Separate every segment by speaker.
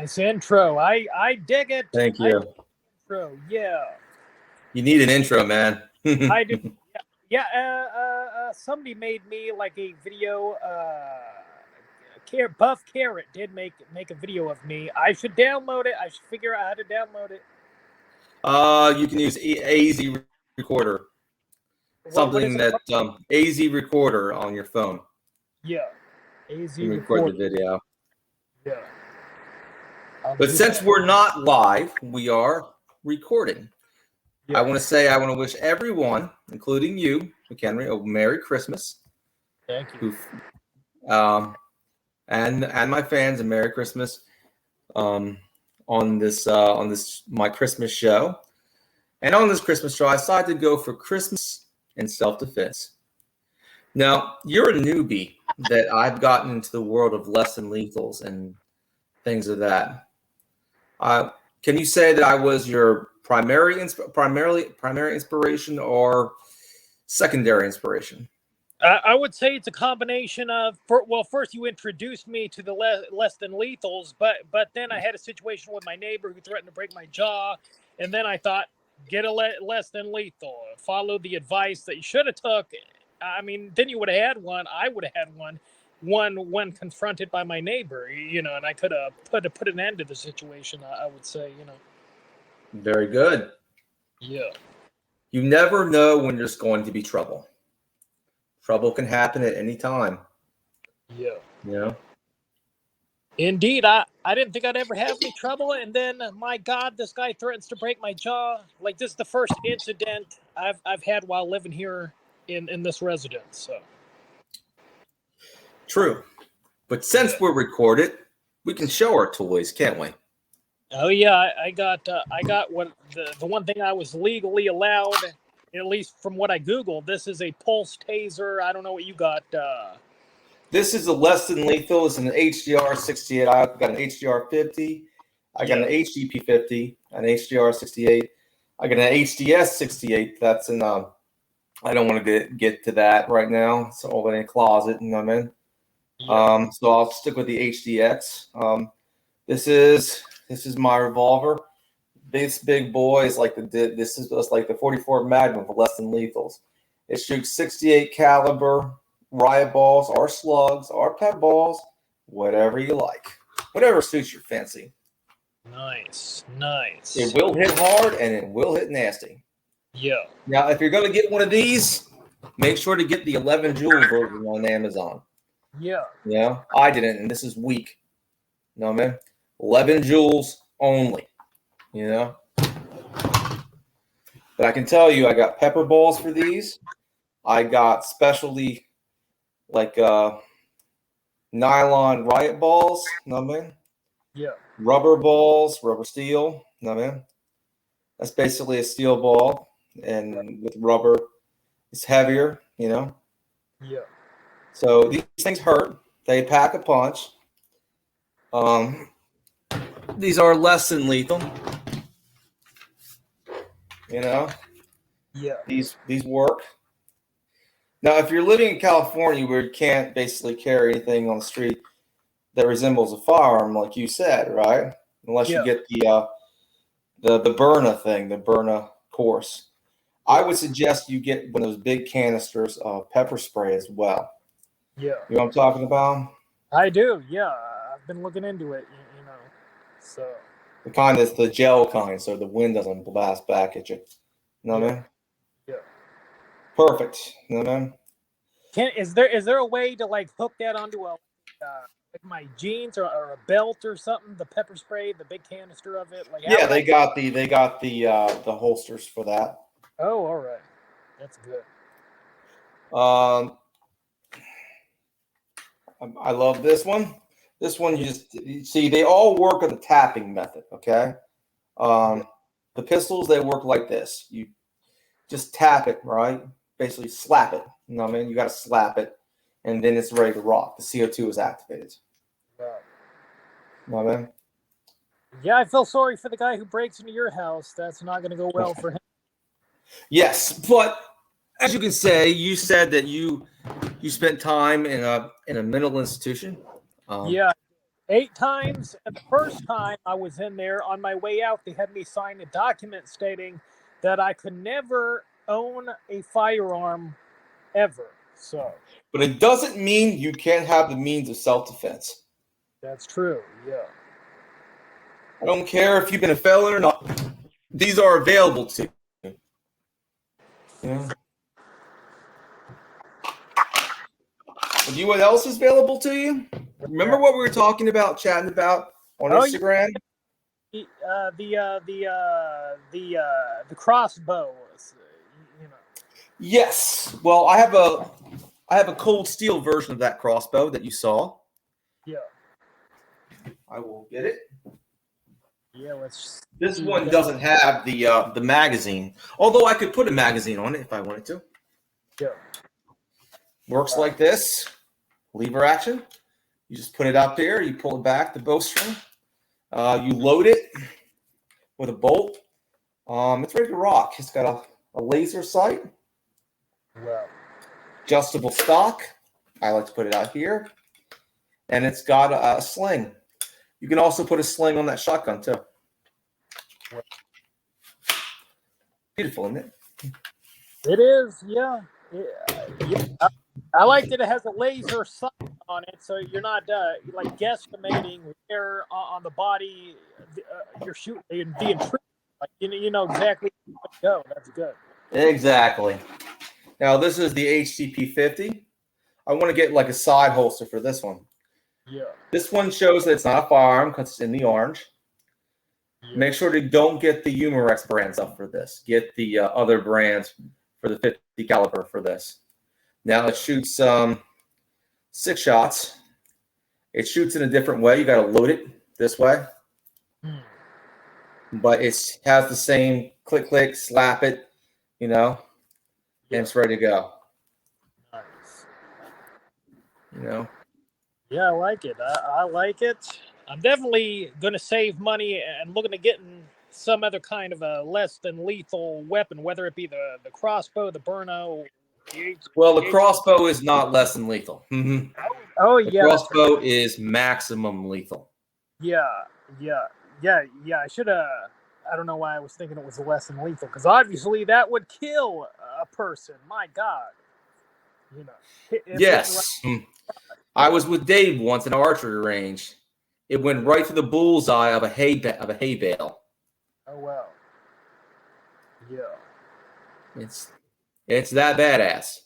Speaker 1: Nice intro. I dig it.
Speaker 2: Thank you.
Speaker 1: Intro. Yeah.
Speaker 2: You need an intro, man.
Speaker 1: I do. Yeah. Somebody made me like a video. Buff Carrot did make a video of me. I should download it. I should figure out how to download it.
Speaker 2: You can use AZ Recorder. Something that AZ Recorder on your phone.
Speaker 1: Yeah. AZ
Speaker 2: you record the video.
Speaker 1: Yeah.
Speaker 2: But since we're not live, we are recording. Yeah. I want to wish everyone, including you, Mchenry, a Merry Christmas.
Speaker 1: Thank you.
Speaker 2: And my fans a Merry Christmas on this my Christmas show. And on this Christmas show, I decided to go for Christmas and self-defense. Now, you're a newbie that I've gotten into the world of less than lethals and things of that. Can you say that I was your primary inspiration or secondary inspiration?
Speaker 1: I would say it's a combination of, first you introduced me to the less than lethals, but then I had a situation with my neighbor who threatened to break my jaw, and then I thought, get a less than lethal, follow the advice that you should have took. I mean, then you would have had one. I would have had one when confronted by my neighbor, and I could have put an end to the situation. I would say,
Speaker 2: Very good.
Speaker 1: Yeah. You
Speaker 2: never know when there's going to be trouble. Trouble can happen at any time.
Speaker 1: Yeah. Indeed, I didn't think I'd ever have any trouble, and then my God, this guy threatens to break my jaw. Like, this is the first incident I've had while living here in this residence. So.
Speaker 2: True, but since we're recorded, we can show our toys, can't we?
Speaker 1: Oh yeah, I got what the one thing I was legally allowed, at least from what I Googled. This is a pulse taser. I don't know what you got.
Speaker 2: This is a less than lethal. It's an HDR 68. I got an HDR 50. I got an HDP 50, an HDR 68. I got an HDS 68. That's in I don't want to get to that right now. It's all in a closet, you know what I mean? Yeah. So I'll stick with the HDX. This is my revolver. This big boy is like this is just like the 44 Magnum for less than lethals. It shoots 68 caliber riot balls or slugs or pep balls, whatever you like, whatever suits your fancy.
Speaker 1: Nice.
Speaker 2: It will hit hard and it will hit nasty.
Speaker 1: Yeah.
Speaker 2: Now, if you're going to get one of these, make sure to get the 11 jewel version on Amazon.
Speaker 1: Yeah.
Speaker 2: Yeah. I didn't, and this is weak. You know what I mean? 11 jewels only. But I can tell you, I got pepper balls for these. I got specialty like nylon riot balls. You know what I mean?
Speaker 1: Yeah.
Speaker 2: Rubber balls, rubber steel. You know what I mean? That's basically a steel ball. And with rubber, it's heavier,
Speaker 1: Yeah.
Speaker 2: So these things hurt. They pack a punch. These are less than lethal.
Speaker 1: Yeah.
Speaker 2: These work. Now, if you're living in California where you can't basically carry anything on the street that resembles a firearm, like you said, right? Unless you get the Byrna thing, the Byrna course. I would suggest you get one of those big canisters of pepper spray as well.
Speaker 1: Yeah.
Speaker 2: You know what I'm talking about?
Speaker 1: I do, yeah. I've been looking into it, So
Speaker 2: the kind that's the gel kind, so the wind doesn't blast back at you. You know what I mean?
Speaker 1: Yeah.
Speaker 2: Perfect. You know what I mean?
Speaker 1: Is there a way to like hook that onto like my jeans or a belt or something? The pepper spray, the big canister of it.
Speaker 2: They got the holsters for that.
Speaker 1: Oh, all right. That's good.
Speaker 2: I love this one. This one, you see, they all work on the tapping method, okay? The pistols, they work like this. You just tap it, right? Basically slap it. You know what I mean? You got to slap it, and then it's ready to rock. The CO2 is activated.
Speaker 1: Right.
Speaker 2: You know what I mean?
Speaker 1: Yeah, I feel sorry for the guy who breaks into your house. That's not going to go well for him.
Speaker 2: Yes, but as you can say, you said that you spent time in a mental institution.
Speaker 1: Yeah. 8 times, and the first time I was in there, on my way out, they had me sign a document stating that I could never own a firearm ever. So
Speaker 2: But it doesn't mean you can't have the means of self-defense.
Speaker 1: that's true. Yeah.
Speaker 2: I don't care if you've been a felon or not. These are available to you. Yeah. Do you know what else is available to you? Remember what we were talking about, chatting about on Instagram?
Speaker 1: The crossbow. You know.
Speaker 2: Yes. Well, I have a cold steel version of that crossbow that you saw.
Speaker 1: Yeah.
Speaker 2: I will get it.
Speaker 1: Yeah. Let's.
Speaker 2: This one doesn't have the magazine, although I could put a magazine on it if I wanted to.
Speaker 1: Yeah.
Speaker 2: Works like this. Lever action. You just put it up there. You pull it back, the bowstring. You load it with a bolt. It's ready to rock. It's got a laser sight.
Speaker 1: Wow.
Speaker 2: Adjustable stock. I like to put it out here. And it's got a sling. You can also put a sling on that shotgun too. Beautiful, isn't it?
Speaker 1: It is, yeah. I like that it has a laser sight on it, so you're not like guesstimating where on the body you're shooting the intruder. Like you know exactly where to go. That's good.
Speaker 2: Exactly. Now this is the HTP 50. I want to get like a side holster for this one.
Speaker 1: Yeah.
Speaker 2: This one shows that it's not a firearm because it's in the orange. Yeah. Make sure to don't get the Umarex brands up for this. Get the other brands for the 50 caliber for this. Now it shoots 6 shots. It shoots in a different way. You got to load it this way. But it has the same click, click, slap it, you know, and it's ready to go.
Speaker 1: Nice.
Speaker 2: You know?
Speaker 1: Yeah, I like it. I like it. I'm definitely going to save money and looking at getting some other kind of a less than lethal weapon, whether it be the crossbow, the Burno.
Speaker 2: Well, the crossbow is not less than lethal. Mm-hmm.
Speaker 1: Oh,
Speaker 2: the
Speaker 1: yeah.
Speaker 2: The crossbow is maximum lethal.
Speaker 1: Yeah. I should have. I don't know why I was thinking it was less than lethal, because obviously that would kill a person. My God. You know.
Speaker 2: Yes. I was with Dave once in an archery range. It went right through the bullseye of a hay bale.
Speaker 1: Oh wow. Yeah.
Speaker 2: It's that badass.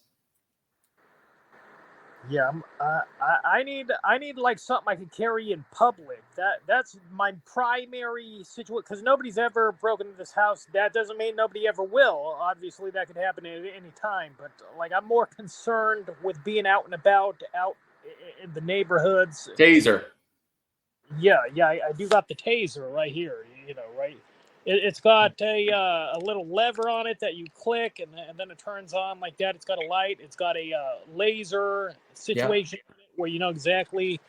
Speaker 1: Yeah, I need like something I can carry in public. That's my primary situation, because nobody's ever broken into this house. That doesn't mean nobody ever will. Obviously, that could happen at any time. But like, I'm more concerned with being out and about, out in the neighborhoods.
Speaker 2: Taser.
Speaker 1: Yeah, I do got the taser right here. You know, right. It's got a little lever on it that you click, and then it turns on like that. It's got a light. It's got a laser situation where you know exactly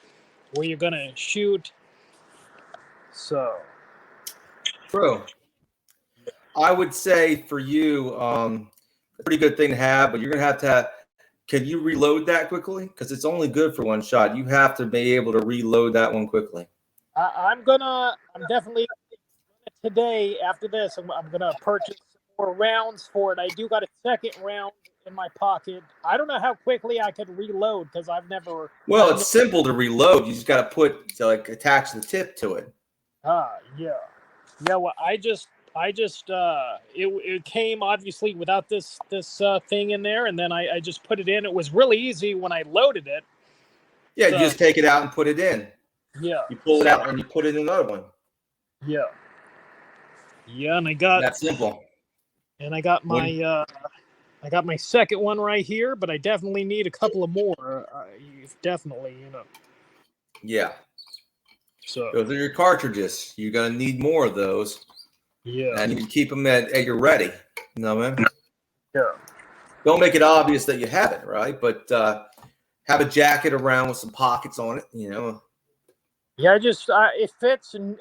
Speaker 1: where you're going to shoot. So.
Speaker 2: True. I would say for you, a pretty good thing to have, but you're going to have can you reload that quickly? Because it's only good for one shot. You have to be able to reload that one quickly.
Speaker 1: I'm definitely today, after this, I'm going to purchase more rounds for it. I do got a second round in my pocket. I don't know how quickly I could reload, because I've never.
Speaker 2: Well, it's simple to reload. You just got to attach the tip to it.
Speaker 1: Yeah. Well, it came obviously without this thing in there, and then I just put it in. It was really easy when I loaded it.
Speaker 2: Yeah, you just take it out and put it in.
Speaker 1: Yeah.
Speaker 2: You pull it out and you put it in another one.
Speaker 1: Yeah. Yeah, and I got
Speaker 2: that's simple.
Speaker 1: And I got my second one right here, but I definitely need a couple of more. Definitely, you know.
Speaker 2: Yeah.
Speaker 1: So
Speaker 2: those are your cartridges. You're gonna need more of those.
Speaker 1: Yeah.
Speaker 2: And you keep them at your ready. You know, man.
Speaker 1: Yeah.
Speaker 2: Don't make it obvious that you have it, right? But have a jacket around with some pockets on it. You know.
Speaker 1: Yeah, it fits, and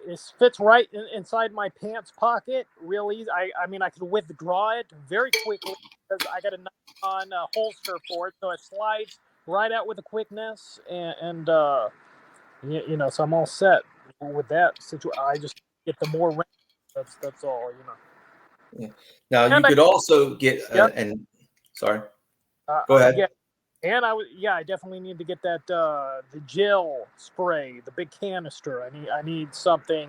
Speaker 1: it fits right inside my pants pocket real easy. I mean, I could withdraw it very quickly because I got a nylon holster for it, so it slides right out with a quickness. And You know, so I'm all set with that situation. I just get the more rounds. That's all, you know.
Speaker 2: Yeah. Now you
Speaker 1: And I,
Speaker 2: could also get
Speaker 1: yeah,
Speaker 2: and sorry, go
Speaker 1: yeah,
Speaker 2: ahead.
Speaker 1: and yeah, I definitely need to get that the gel spray, the big canister. I need something.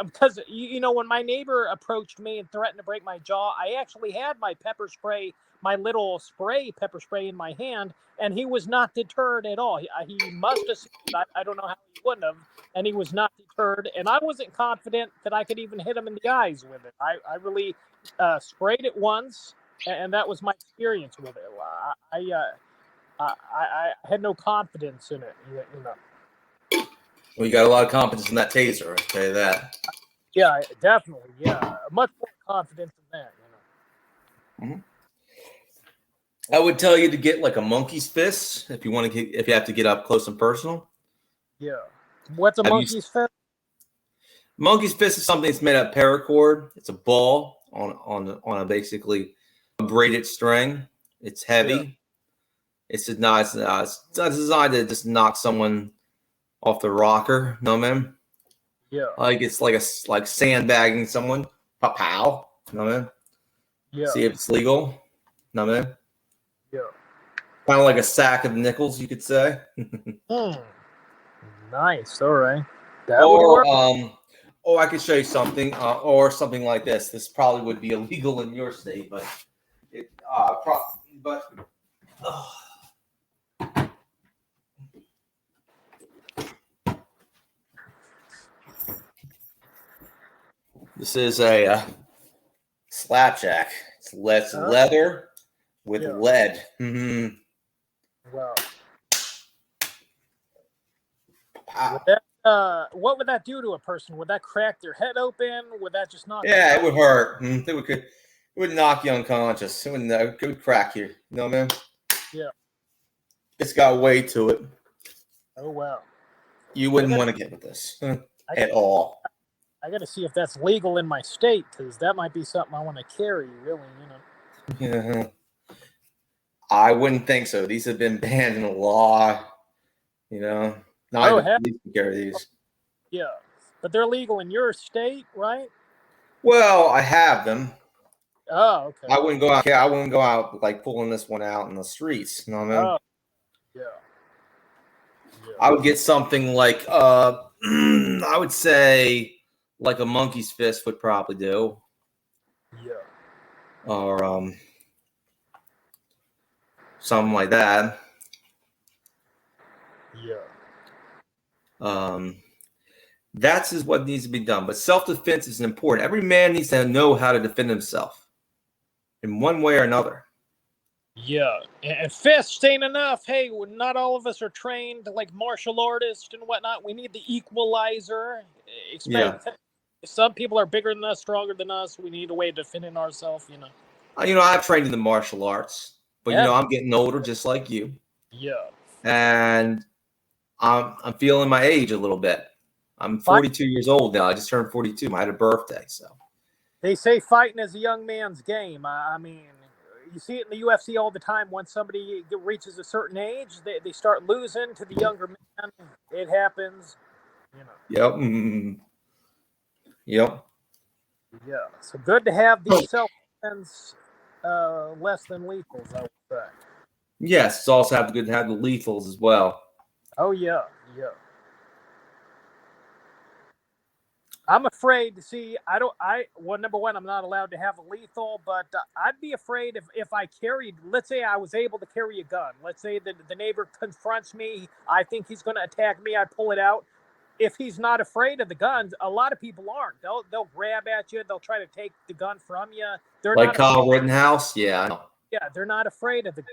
Speaker 1: Because you know, when my neighbor approached me and threatened to break my jaw, I actually had my pepper spray, my little pepper spray in my hand, and he was not deterred at all. He must have seen it. I don't know how he wouldn't have, and he was not deterred. And I wasn't confident that I could even hit him in the eyes with it. I really sprayed it once, and that was my experience with it. I had no confidence in it. You know.
Speaker 2: Well, you got a lot of confidence in that taser. I'll tell you that.
Speaker 1: Yeah, definitely. Yeah, much more confidence in that. You know.
Speaker 2: Mhm. I would tell you to get like a monkey's fist if you want to get if you have to get up close and personal.
Speaker 1: Yeah. What's a
Speaker 2: Have you
Speaker 1: monkey's fist?
Speaker 2: Monkey's fist is something that's made out of paracord. It's a ball on a basically a braided string. It's
Speaker 1: Yeah.
Speaker 2: heavy. It's not designed to just knock someone off the rocker. No, man.
Speaker 1: Yeah.
Speaker 2: Like it's like sandbagging someone. Pow pow. No, man.
Speaker 1: Yeah.
Speaker 2: See if it's legal. No, man.
Speaker 1: Yeah.
Speaker 2: Kind of like a sack of nickels, you could say.
Speaker 1: Hmm. Nice. All right. That would
Speaker 2: or
Speaker 1: work.
Speaker 2: or I could show you something, or something like this. This probably would be illegal in your state, but it but this is a slapjack. It's leather with
Speaker 1: Yeah.
Speaker 2: lead. Mm-hmm.
Speaker 1: Wow. Would
Speaker 2: Wow.
Speaker 1: that what would that do to a person? Would that crack their head open? Would that just knock them
Speaker 2: Yeah, it
Speaker 1: out?
Speaker 2: would hurt. It would knock you unconscious. It would crack you. You know, man.
Speaker 1: Yeah.
Speaker 2: It's got weight to it.
Speaker 1: Oh wow.
Speaker 2: You
Speaker 1: I
Speaker 2: wouldn't
Speaker 1: got
Speaker 2: want to get with this
Speaker 1: I,
Speaker 2: at all.
Speaker 1: I got to see if that's legal in my state because that might be something I want to carry. Really, you know.
Speaker 2: Yeah. I wouldn't think so. These have been banned in the law. You know, not
Speaker 1: Oh
Speaker 2: even
Speaker 1: heck
Speaker 2: police can carry these.
Speaker 1: yeah. But they're legal in your state, right?
Speaker 2: Well, I have them.
Speaker 1: Oh okay.
Speaker 2: I wouldn't go out. I wouldn't go out like pulling this one out in the streets. You know what I mean?
Speaker 1: Oh yeah. Yeah.
Speaker 2: I would get something like I would say like a monkey's fist would probably do,
Speaker 1: Yeah.
Speaker 2: or something like that.
Speaker 1: Yeah.
Speaker 2: Um, that's is what needs to be done. But self-defense is important. Every man needs to know how to defend himself in one way or another.
Speaker 1: Yeah, and fists ain't enough. Hey, not all of us are trained like martial artists and whatnot. We need the equalizer.
Speaker 2: Yeah.
Speaker 1: Some people are bigger than us, stronger than us. We need a way of defending ourselves. You know.
Speaker 2: I've trained in the martial arts, but
Speaker 1: Yeah.
Speaker 2: I'm getting older, just like you,
Speaker 1: Yeah.
Speaker 2: and I'm feeling my age a little bit. I'm 42 years old now. I just turned 42. I had a birthday, so.
Speaker 1: They say fighting is a young man's game. I mean, you see it in the UFC all the time. Once somebody reaches a certain age, they start losing to the younger man. It happens. You know.
Speaker 2: Yep. Mm-hmm. Yep.
Speaker 1: Yeah. So good to have these self-defense less than lethals, I would say.
Speaker 2: Yes, it's also good to have the lethals as well.
Speaker 1: Oh yeah, yeah. I'm afraid to see. I don't. Well, number one, I'm not allowed to have a lethal, but I'd be afraid if I carried. Let's say I was able to carry a gun. Let's say that the neighbor confronts me. I think he's going to attack me. I pull it out. If he's not afraid of the guns, a lot of people aren't. They'll grab at you. They'll try to take the gun from you. They're
Speaker 2: Like
Speaker 1: not.
Speaker 2: Kyle Rittenhouse. Yeah, I know.
Speaker 1: Yeah, they're not afraid of the.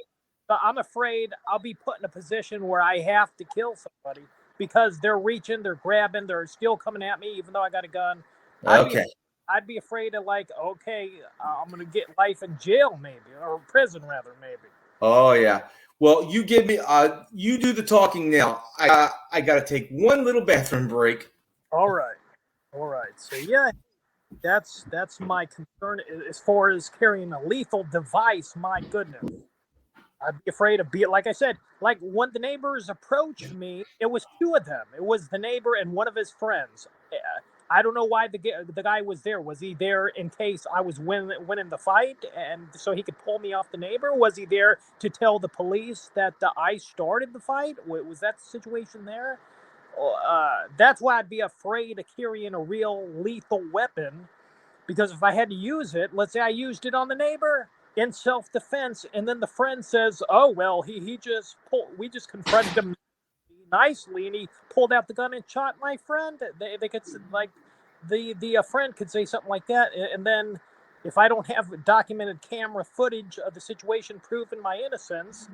Speaker 1: But I'm afraid I'll be put in a position where I have to kill somebody because they're reaching, they're grabbing, they're still coming at me, even though I got a gun.
Speaker 2: Okay.
Speaker 1: I'd be afraid of like, okay, I'm gonna get life in jail, maybe, or prison rather, maybe.
Speaker 2: Oh yeah. Well, you give me. You do the talking now. I got to take one little bathroom break.
Speaker 1: All right, all right. So yeah, that's my concern as far as carrying a lethal device. My goodness. I'd be afraid of like I said, like when the neighbors approached me, it was two of them. It was the neighbor and one of his friends. I don't know why the guy was there. Was he there in case I was winning the fight, and so he could pull me off the neighbor? Was he there to tell the police that I started the fight? Was that the situation there? That's why I'd be afraid of carrying a real lethal weapon, because if I had to use it, let's say I used it on the neighbor in self-defense, and then the friend says, "Oh well, we just confronted him nicely, and he pulled out the gun and shot my friend." They could, like, the friend could say something like that, and then if I don't have documented camera footage of the situation proving my innocence,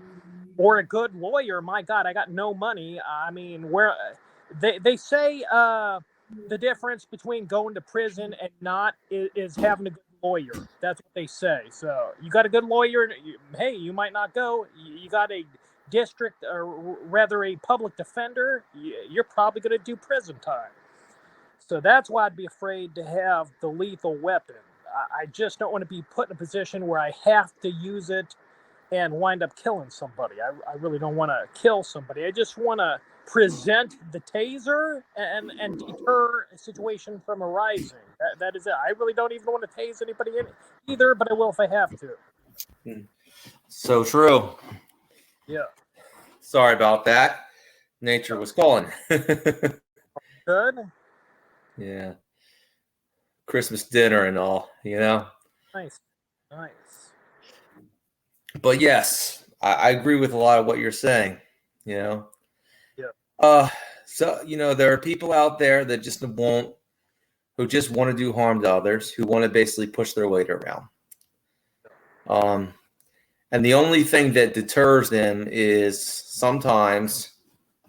Speaker 1: or a good lawyer, my God, I got no money. I mean, where they say the difference between going to prison and not is having a good lawyer. That's what they say. So you got a good lawyer, hey, you might not go. You got a district, or rather a public defender, you're probably going to do prison time. So that's why I'd be afraid to have the lethal weapon. I just don't want to be put in a position where I have to use it and wind up killing somebody. I really don't want to kill somebody. I just want to present the taser and deter a situation from arising. That is it. I really don't even want to tase anybody either, but I will if I have to.
Speaker 2: So true.
Speaker 1: Yeah.
Speaker 2: Sorry about that. Nature was calling.
Speaker 1: Good.
Speaker 2: Yeah. Christmas dinner and all, you know?
Speaker 1: Nice.
Speaker 2: But yes, I agree with a lot of what you're saying, you know?
Speaker 1: Yeah.
Speaker 2: So, you know, there are people out there that who just want to do harm to others, who want to basically push their weight around. And the only thing that deters them is sometimes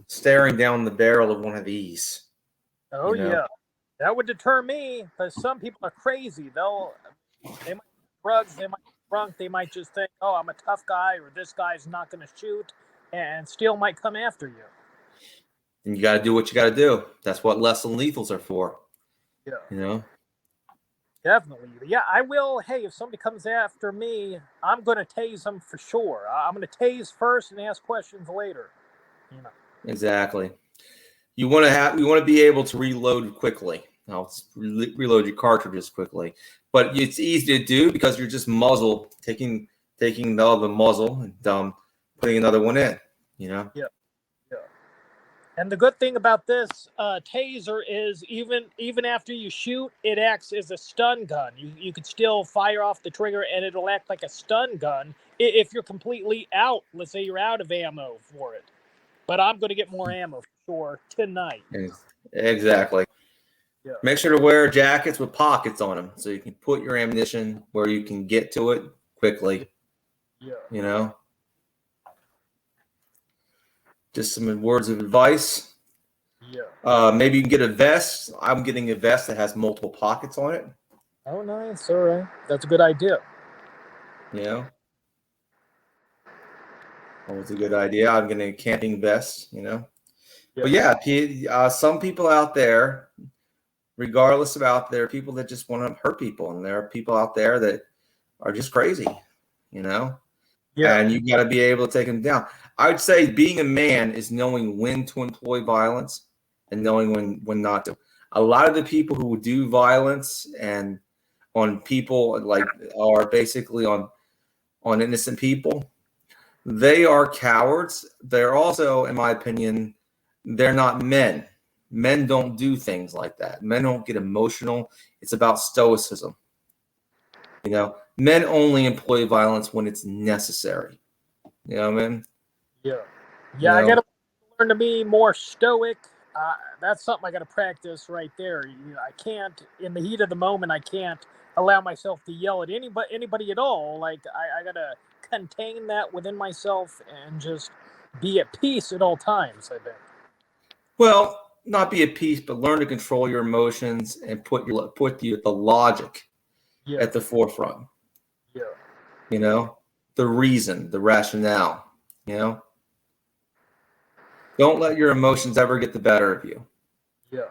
Speaker 2: staring down the barrel of one of these.
Speaker 1: Oh,
Speaker 2: you know?
Speaker 1: yeah. That would deter me, because some people are crazy. They might do drugs, they might be drunk, they might just think, "Oh, I'm a tough guy," or "This guy's not going to shoot," and still might come after you.
Speaker 2: And you got to do what you got to do. That's what less than lethals are for.
Speaker 1: Yeah.
Speaker 2: You know?
Speaker 1: Definitely. Yeah, I will. Hey, if somebody comes after me, I'm going to tase them for sure. I'm going to tase first and ask questions later. You know.
Speaker 2: Exactly. You want to be able to reload quickly. Now, reload your cartridges quickly, but it's easy to do because you're just taking the other muzzle and putting another one in. You know.
Speaker 1: Yeah. Yeah. And the good thing about this taser is even after you shoot, it acts as a stun gun. You could still fire off the trigger, and it'll act like a stun gun if you're completely out. Let's say you're out of ammo for it. But I'm going to get more ammo for sure tonight.
Speaker 2: Exactly.
Speaker 1: Yeah.
Speaker 2: Make sure to wear jackets with pockets on them so you can put your ammunition where you can get to it quickly.
Speaker 1: Yeah.
Speaker 2: You know? Just some words of advice.
Speaker 1: Yeah.
Speaker 2: Maybe you can get a vest. I'm getting a vest that has multiple pockets on it.
Speaker 1: Oh, nice. All right. That's a good idea.
Speaker 2: You know? That was a good idea. I'm getting a camping vest, you know? Yeah. But yeah, some people out there, regardless of there are people that just want to hurt people, and there are people out there that are just crazy, you know? Yeah. And you got to be able to take them down. I would say being a man is knowing when to employ violence and knowing when not to. A lot of the people who do violence and on people are basically on innocent people. They are cowards. They're also, in my opinion, they're not men. Men don't do things like that. Men don't get emotional. It's about stoicism. You know, men only employ violence when it's necessary. You know what I mean?
Speaker 1: Yeah. Yeah, I got to learn to be more stoic. That's something I got to practice right there. I can't, in the heat of the moment, I can't allow myself to yell at anybody at all. Like, I got to contain that within myself and just be at peace at all times, I think.
Speaker 2: Well, not be at peace, but learn to control your emotions and put the logic at the forefront.
Speaker 1: Yeah.
Speaker 2: You know, the reason, the rationale, you know. Don't let your emotions ever get the better of you.
Speaker 1: Yeah.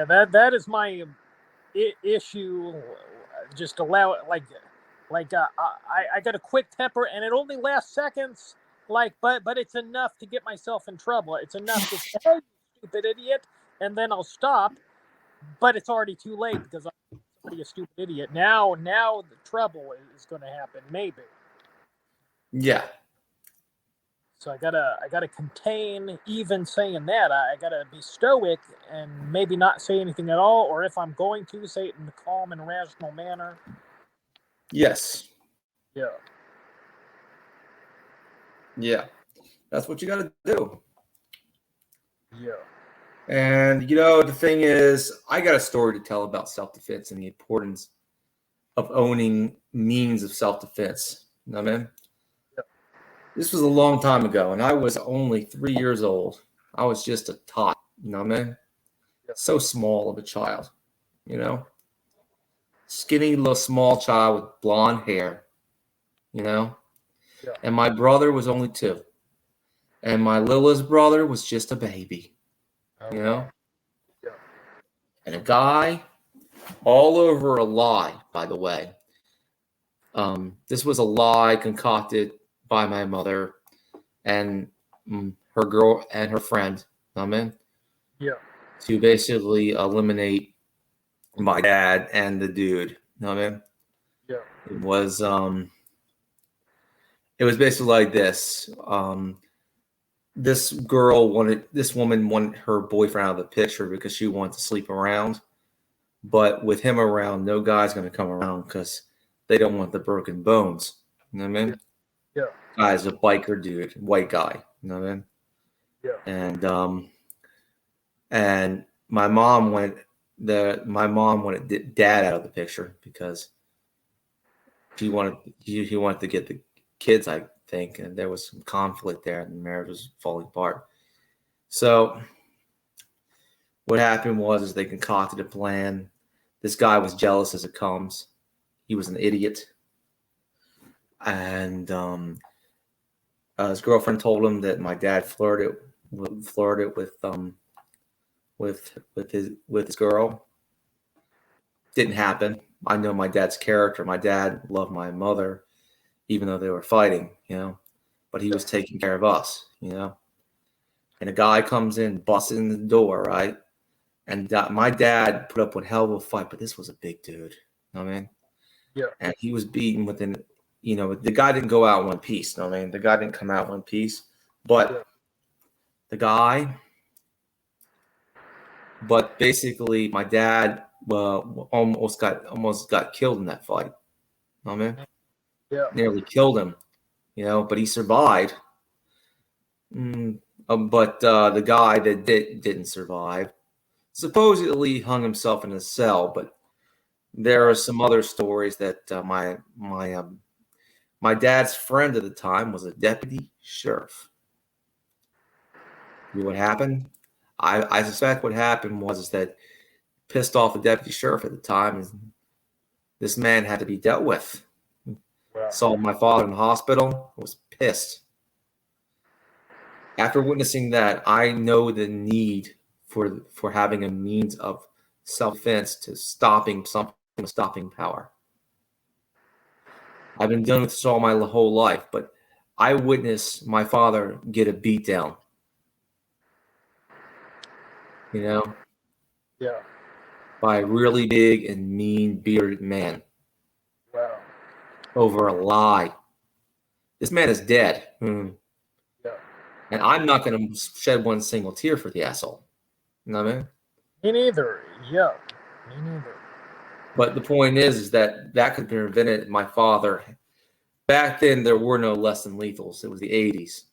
Speaker 1: That is my issue. Just allow it, like, Like I got a quick temper, and it only lasts seconds. Like, but it's enough to get myself in trouble. It's enough to say, "Hey, you stupid idiot," and then I'll stop. But it's already too late because I'm already a stupid idiot. Now the trouble is going to happen. Maybe.
Speaker 2: Yeah.
Speaker 1: So I gotta contain even saying that. I gotta be stoic and maybe not say anything at all, or if I'm going to, say it in a calm and rational manner.
Speaker 2: Yes.
Speaker 1: Yeah.
Speaker 2: Yeah. That's what you got to do.
Speaker 1: Yeah.
Speaker 2: And, the thing is, I got a story to tell about self-defense and the importance of owning means of self-defense. You know what I mean?
Speaker 1: Yeah.
Speaker 2: This was a long time ago, and I was only 3 years old. I was just a tot. You know what I mean?
Speaker 1: Yeah.
Speaker 2: So small of a child, Skinny little small child with blonde hair,
Speaker 1: Yeah.
Speaker 2: And my brother was only 2. And my littlest brother was just a baby,
Speaker 1: Oh,
Speaker 2: you know?
Speaker 1: Yeah.
Speaker 2: And a guy all over a lie, by the way. This was a lie concocted by my mother and her girl and her friend,
Speaker 1: Yeah.
Speaker 2: to basically eliminate my dad and the dude,
Speaker 1: Yeah.
Speaker 2: It was basically like this. This woman wanted her boyfriend out of the picture because she wanted to sleep around. But with him around, no guy's going to come around because they don't want the broken bones. You know what I mean?
Speaker 1: Yeah.
Speaker 2: Guy's a biker dude, white guy. You know what I mean?
Speaker 1: Yeah.
Speaker 2: And my mom wanted dad out of the picture because he wanted to get the kids, I think, and there was some conflict there, and the marriage was falling apart. So what happened was they concocted a plan. This guy was jealous as it comes. He was an idiot. And his girlfriend told him that my dad flirted with his girl. Didn't happen. I know my dad's character. My dad loved my mother, even though they were fighting, But he was taking care of us, And a guy comes in, busts in the door, right? And my dad put up one hell of a fight, but this was a big dude. You know what I mean?
Speaker 1: Yeah.
Speaker 2: And he was beaten within, the guy didn't go out in one piece. You know what I mean? The guy didn't come out in one piece. But basically my dad almost got killed in that fight. You know what I mean?
Speaker 1: Yeah.
Speaker 2: Nearly killed him, but he survived. But the guy that didn't survive supposedly hung himself in a cell, but there are some other stories that my dad's friend at the time was a deputy sheriff. You know what happened? I suspect what happened was that pissed off the deputy sheriff at the time, and this man had to be dealt with.
Speaker 1: Wow.
Speaker 2: Saw my father in the hospital, was pissed. After witnessing that, I know the need for having a means of self-defense to stopping something with stopping power. I've been dealing with this all my whole life, but I witnessed my father get a beat down.
Speaker 1: Yeah.
Speaker 2: By a really big and mean bearded man.
Speaker 1: Wow.
Speaker 2: Over a lie. This man is dead.
Speaker 1: Yeah.
Speaker 2: And I'm not going to shed one single tear for the asshole. You know what I mean?
Speaker 1: Me neither. Yeah. Me neither.
Speaker 2: But the point is that could have prevented my father. Back then, there were no less than lethals. It was the 80s.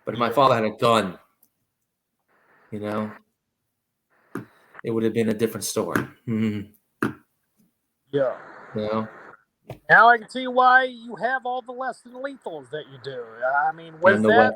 Speaker 2: But if my father had a gun, it would have been a different story.
Speaker 1: Yeah.
Speaker 2: Now
Speaker 1: I can see why you have all the less than lethals that you do. I mean, was
Speaker 2: and the
Speaker 1: that